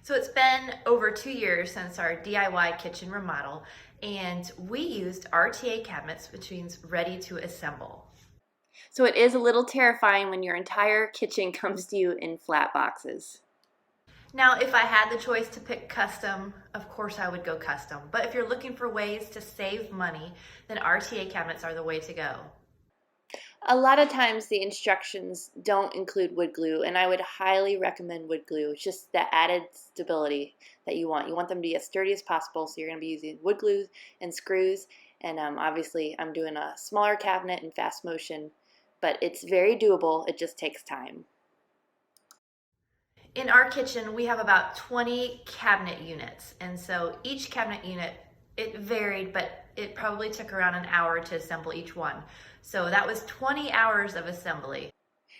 So it's been over 2 years since our DIY kitchen remodel, and we used RTA cabinets, which means ready to assemble. So it is a little terrifying when your entire kitchen comes to you in flat boxes. Now, if I had the choice to pick custom, of course I would go custom. But if you're looking for ways to save money, then RTA cabinets are the way to go. A lot of times the instructions don't include wood glue, and I would highly recommend wood glue. It's just that added stability that you want. You want them to be as sturdy as possible, so you're going to be using wood glue and screws. And obviously I'm doing a smaller cabinet in fast motion, but it's very doable. It just takes time. In our kitchen, we have about 20 cabinet units. And so each cabinet unit, it varied, but it probably took around an hour to assemble each one. So that was 20 hours of assembly.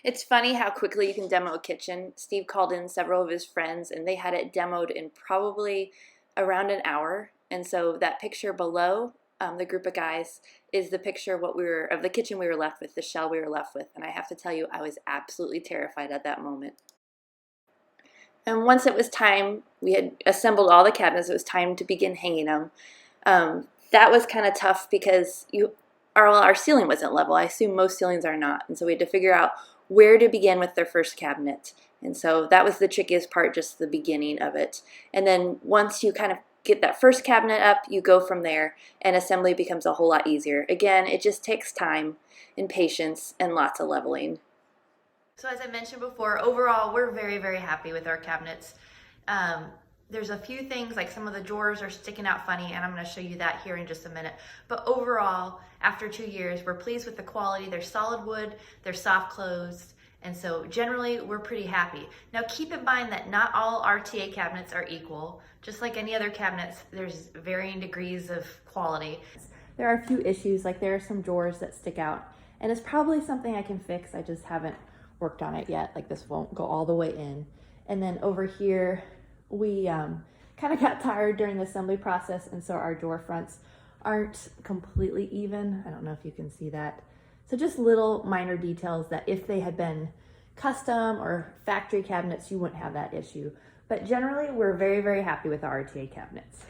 It's funny how quickly you can demo a kitchen. Steve called in several of his friends and they had it demoed in probably around an hour. And so that picture below, the group of guys, is the picture of the kitchen we were left with, the shell we were left with. And I have to tell you, I was absolutely terrified at that moment. And once it was time, we had assembled all the cabinets, it was time to begin hanging them. That was kind of tough because our ceiling wasn't level. I assume most ceilings are not. And so we had to figure out where to begin with their first cabinet. And so that was the trickiest part, just the beginning of it. And then once you kind of get that first cabinet up, you go from there, and assembly becomes a whole lot easier. Again, it just takes time and patience and lots of leveling. So as I mentioned before, overall, we're very, very happy with our cabinets. There's a few things, like some of the drawers are sticking out funny, and I'm going to show you that here in just a minute. But overall, after 2 years, we're pleased with the quality. They're solid wood, they're soft closed, and so generally we're pretty happy. Now keep in mind that not all RTA cabinets are equal. Just like any other cabinets, there's varying degrees of quality. There are a few issues, like there are some drawers that stick out, and it's probably something I can fix. I just haven't worked on it yet. Like this won't go all the way in. And then over here, we kind of got tired during the assembly process, and so our drawer fronts aren't completely even. I don't know if you can see that. So just little minor details that if they had been custom or factory cabinets, you wouldn't have that issue. But generally, we're very, very happy with our RTA cabinets.